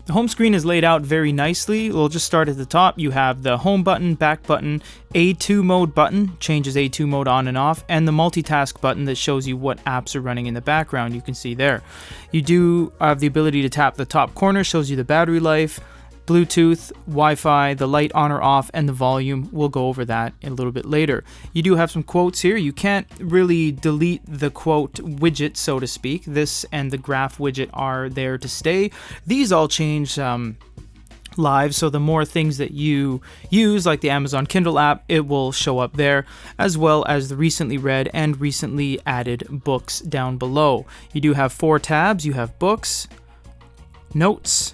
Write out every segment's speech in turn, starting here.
The home screen is laid out very nicely. We'll just start at the top. You have the home button, back button, A2 mode button, changes A2 mode on and off, and the multitask button that shows you what apps are running in the background. You can see there. You do have the ability to tap the top corner, shows you the battery life, Bluetooth, Wi-Fi, the light on or off, and the volume. We'll go over that a little bit later. You do have some quotes here. You can't really delete the quote widget, so to speak. This and the graph widget are there to stay. These all change live, so the more things that you use, like the Amazon Kindle app, it will show up there, as well as the recently read and recently added books down below. You do have 4 tabs. You have books, notes,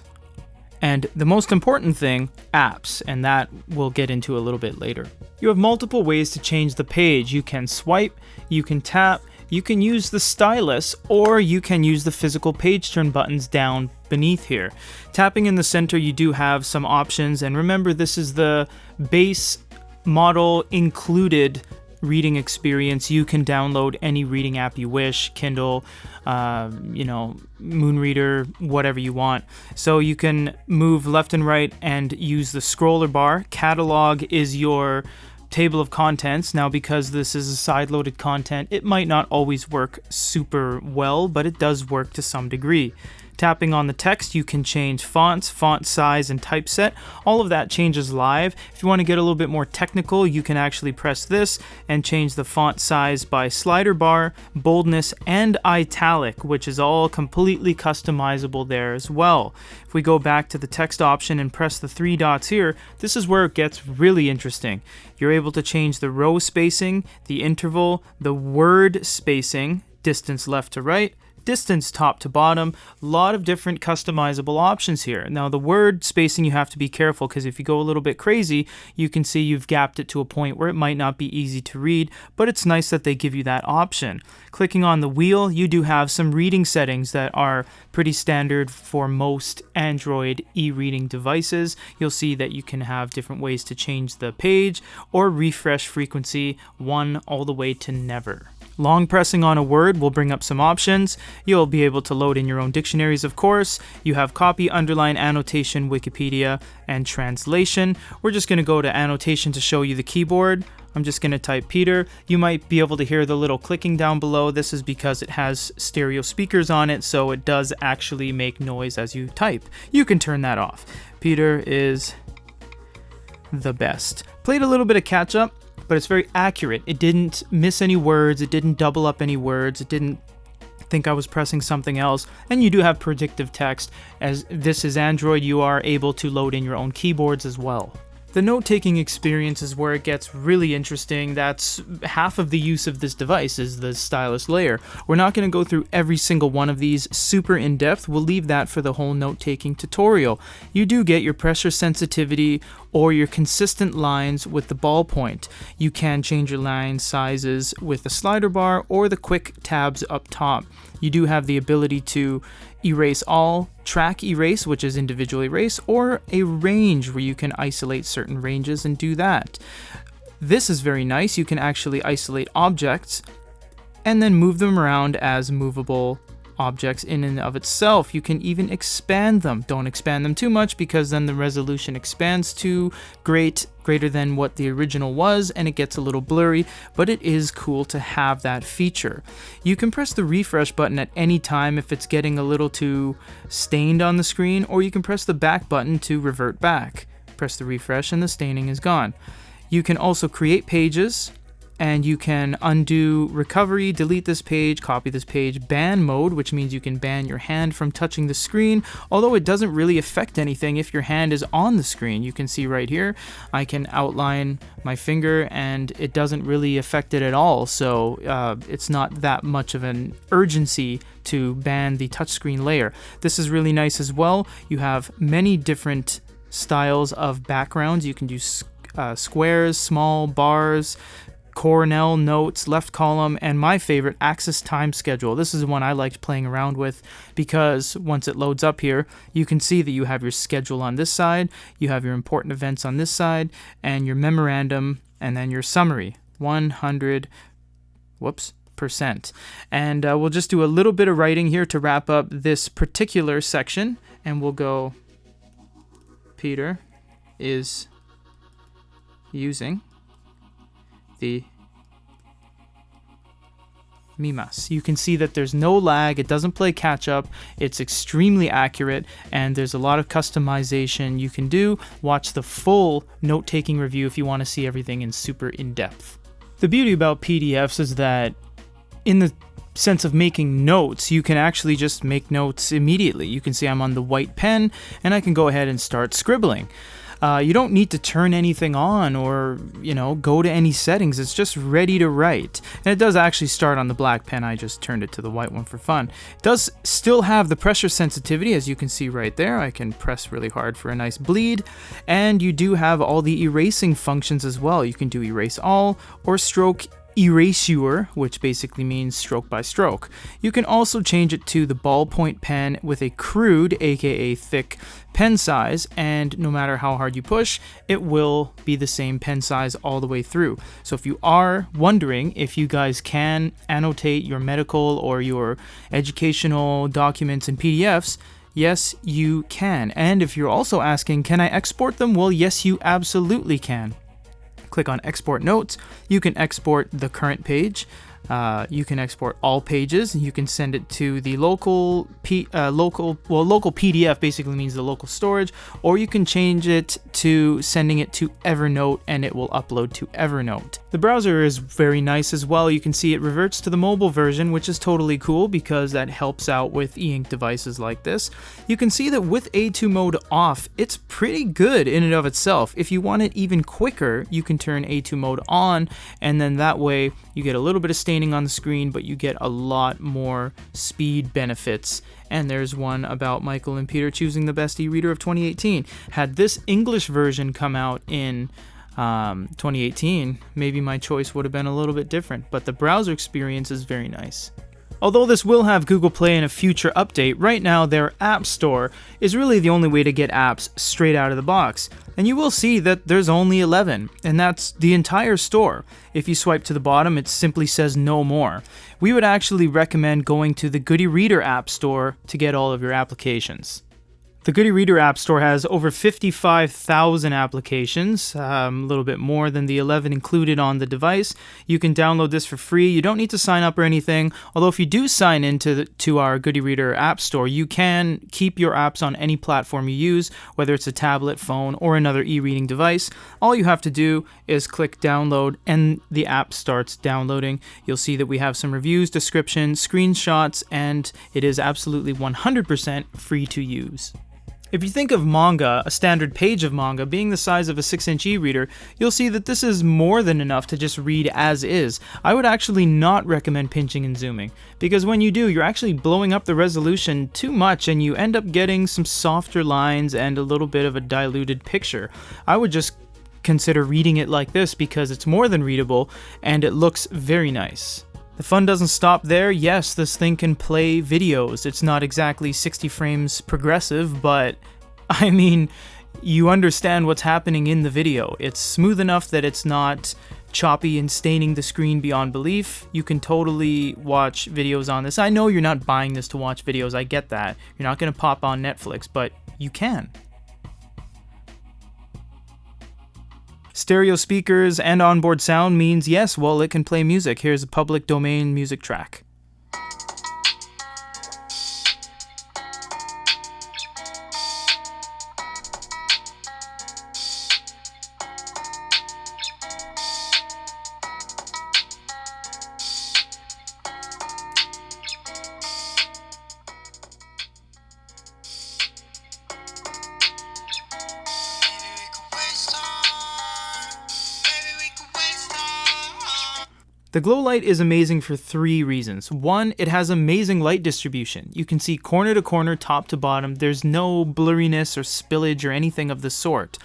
and the most important thing, apps, and that we'll get into a little bit later. You have multiple ways to change the page. You can swipe, you can tap, you can use the stylus, or you can use the physical page turn buttons down beneath here. Tapping in the center, you do have some options, and remember, this is the base model included reading experience. You can download any reading app you wish, Kindle, Moonreader, whatever you want. So you can move left and right and use the scroller bar. Catalog is your table of contents. Now, because this is a side-loaded content, it might not always work super well, but it does work to some degree. Tapping on the text, you can change fonts, font size, and typeset. All of that changes live. If you want to get a little bit more technical, you can actually press this and change the font size by slider bar, boldness, and italic, which is all completely customizable there as well. If we go back to the text option and press the 3 dots here, this is where it gets really interesting. You're able to change the row spacing, the interval, the word spacing, distance left to right, distance top to bottom. A lot of different customizable options here. Now, the word spacing, you have to be careful, because if you go a little bit crazy, you can see you've gapped it to a point where it might not be easy to read, but it's nice that they give you that option. Clicking on the wheel, you do have some reading settings that are pretty standard for most Android e-reading devices. You'll see that you can have different ways to change the page or refresh frequency 1 all the way to never. Long pressing on a word will bring up some options. You'll be able to load in your own dictionaries, of course. You have copy, underline, annotation, Wikipedia, and translation. We're just going to go to annotation to show you the keyboard. I'm just going to type Peter. You might be able to hear the little clicking down below. This is because it has stereo speakers on it, so it does actually make noise as you type. You can turn that off. Peter is the best. Played a little bit of catch up, but it's very accurate. It didn't miss any words, it didn't double up any words, it didn't think I was pressing something else. And you do have predictive text. As this is Android, you are able to load in your own keyboards as well. The note-taking experience is where it gets really interesting. That's half of the use of this device, is the Stylus Layer. We're not going to go through every single one of these super in-depth. We'll leave that for the whole note-taking tutorial. You do get your pressure sensitivity or your consistent lines with the ballpoint. You can change your line sizes with the slider bar or the quick tabs up top. You do have the ability to erase all, track erase, which is individual erase, or a range where you can isolate certain ranges and do that. This is very nice. You can actually isolate objects and then move them around as movable objects in and of itself. You can even expand them. Don't expand them too much, because then the resolution expands to greater than what the original was, and it gets a little blurry, but it is cool to have that feature. You can press the refresh button at any time if it's getting a little too stained on the screen, or you can press the back button to revert back. Press the refresh and the staining is gone. You can also create pages, and you can undo recovery, delete this page, copy this page, ban mode, which means you can ban your hand from touching the screen, although it doesn't really affect anything if your hand is on the screen. You can see right here, I can outline my finger and it doesn't really affect it at all, so it's not that much of an urgency to ban the touchscreen layer. This is really nice as well. You have many different styles of backgrounds. You can do squares, small bars, Cornell notes, left column, and my favorite, axis time schedule. This is the one I liked playing around with because once it loads up here, you can see that you have your schedule on this side, you have your important events on this side, and your memorandum, and then your summary, 100%. And we'll just do a little bit of writing here to wrap up this particular section, and we'll go, Peter is using the Mimas. You can see that there's no lag, it doesn't play catch up, it's extremely accurate, and there's a lot of customization you can do. Watch the full note-taking review if you want to see everything in super in-depth. The beauty about PDFs is that in the sense of making notes, you can actually just make notes immediately. You can see I'm on the white pen and I can go ahead and start scribbling. You don't need to turn anything on or, go to any settings. It's just ready to write. And it does actually start on the black pen. I just turned it to the white one for fun. It does still have the pressure sensitivity, as you can see right there. I can press really hard for a nice bleed. And you do have all the erasing functions as well. You can do erase all or stroke erasure, which basically means stroke by stroke. You can also change it to the ballpoint pen with a crude, aka thick, pen size, and no matter how hard you push, it will be the same pen size all the way through. So if you are wondering if you guys can annotate your medical or your educational documents in PDFs, yes, you can. And if you're also asking, can I export them? Well, yes, you absolutely can. Click on Export Notes. You can export the current page. You can export all pages. You can send it to the local PDF basically means the local storage, or you can change it to sending it to Evernote and it will upload to Evernote. The browser is very nice as well. You can see it reverts to the mobile version, which is totally cool because that helps out with e-ink devices like this. You can see that with A2 mode off, it's pretty good in and of itself. If you want it even quicker, you can turn A2 mode on, and then that way you get a little bit of staining on the screen, but you get a lot more speed benefits. And there's one about Michael and Peter choosing the best e-reader of 2018. Had this English version come out in 2018, maybe my choice would have been a little bit different, but the browser experience is very nice. Although this will have Google Play in a future update, right now their App Store is really the only way to get apps straight out of the box. And you will see that there's only 11, and that's the entire store. If you swipe to the bottom, it simply says no more. We would actually recommend going to the Goody Reader App Store to get all of your applications. The Goody Reader App Store has over 55,000 applications, a little bit more than the 11 included on the device. You can download this for free. You don't need to sign up or anything, although if you do sign into our Goody Reader App Store, you can keep your apps on any platform you use, whether it's a tablet, phone, or another e-reading device. All you have to do is click download and the app starts downloading. You'll see that we have some reviews, description, screenshots, and it is absolutely 100% free to use. If you think of manga, a standard page of manga, being the size of a 6-inch e-reader, you'll see that this is more than enough to just read as is. I would actually not recommend pinching and zooming, because when you do, you're actually blowing up the resolution too much and you end up getting some softer lines and a little bit of a diluted picture. I would just consider reading it like this because it's more than readable and it looks very nice. The fun doesn't stop there. Yes, this thing can play videos. It's not exactly 60 frames progressive, but I mean, you understand what's happening in the video. It's smooth enough that it's not choppy and staining the screen beyond belief. You can totally watch videos on this. I know you're not buying this to watch videos. I get that. You're not going to pop on Netflix, but you can. Stereo speakers and onboard sound means yes, well, it can play music. Here's a public domain music track. The GLOWLIGHT is amazing for 3 reasons. 1, it has amazing light distribution. You can see corner to corner, top to bottom. There's no blurriness or spillage or anything of the sort.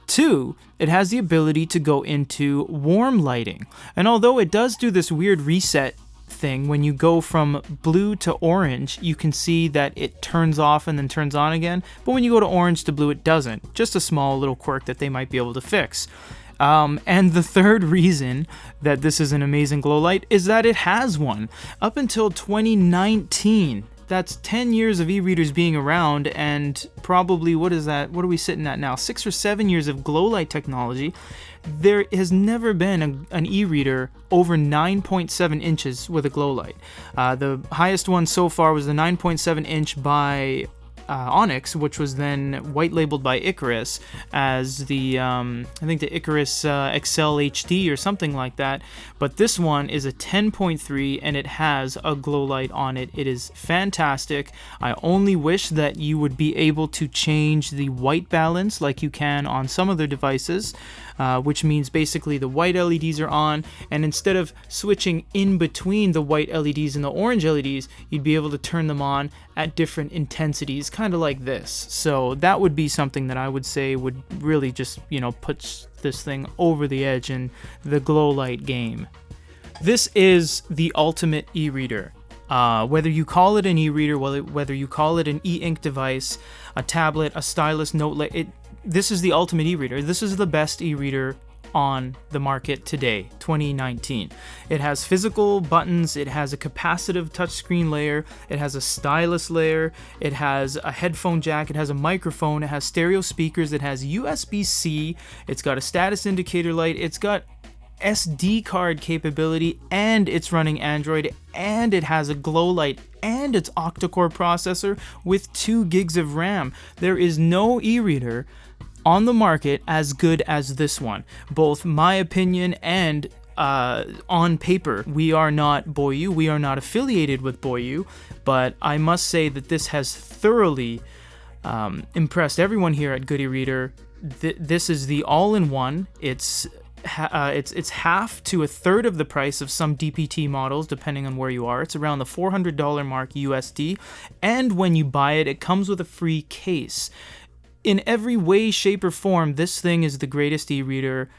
2, it has the ability to go into warm lighting. And although it does do this weird reset thing, when you go from blue to orange, you can see that it turns off and then turns on again. But when you go to orange to blue, it doesn't. Just a small little quirk that they might be able to fix. And the third reason that this is an amazing glow light is that it has one. Up until 2019, that's 10 years of e-readers being around, and probably, what is that? What are we sitting at now? 6 or 7 years of glow light technology. There has never been an e-reader over 9.7 inches with a glow light. The highest one so far was the 9.7 inch by Onyx, which was then white labeled by Icarus as the I think the Icarus XL HD or something like that. But this one is a 10.3 and it has a glow light on it. It is fantastic. I only wish that you would be able to change the white balance like you can on some other devices, which means basically the white LEDs are on, and instead of switching in between the white LEDs and the orange LEDs, you'd be able to turn them on at different intensities, kind of like this. So that would be something that I would say would really just, put this thing over the edge in the glow light game. This is the ultimate e-reader. Whether you call it an e-reader, whether you call it an e-ink device, a tablet, a stylus, note, this is the ultimate e-reader. This is the best e-reader on the market today, 2019. It has physical buttons, it has a capacitive touchscreen layer, it has a stylus layer, it has a headphone jack, it has a microphone, it has stereo speakers, it has USB-C, it's got a status indicator light, it's got SD card capability, and it's running Android, and it has a glow light, and it's Octa-Core processor with 2 gigs of RAM. There is no e-reader on the market as good as this one, both my opinion and on paper. We are not Boyue, we are not affiliated with Boyue, but I must say that this has thoroughly impressed everyone here at Good e-Reader. This is the all-in-one. It's half to a third of the price of some DPT models, depending on where you are. It's around the $400 mark USD, and when you buy it, it comes with a free case. In every way, shape, or form, this thing is the greatest e-reader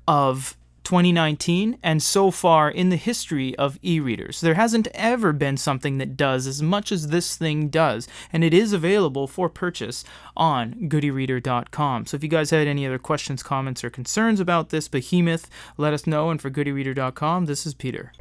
of 2019 and so far in the history of e-readers. There hasn't ever been something that does as much as this thing does, and it is available for purchase on goodereader.com. So if you guys had any other questions, comments, or concerns about this behemoth, let us know. And for goodereader.com, this is Peter.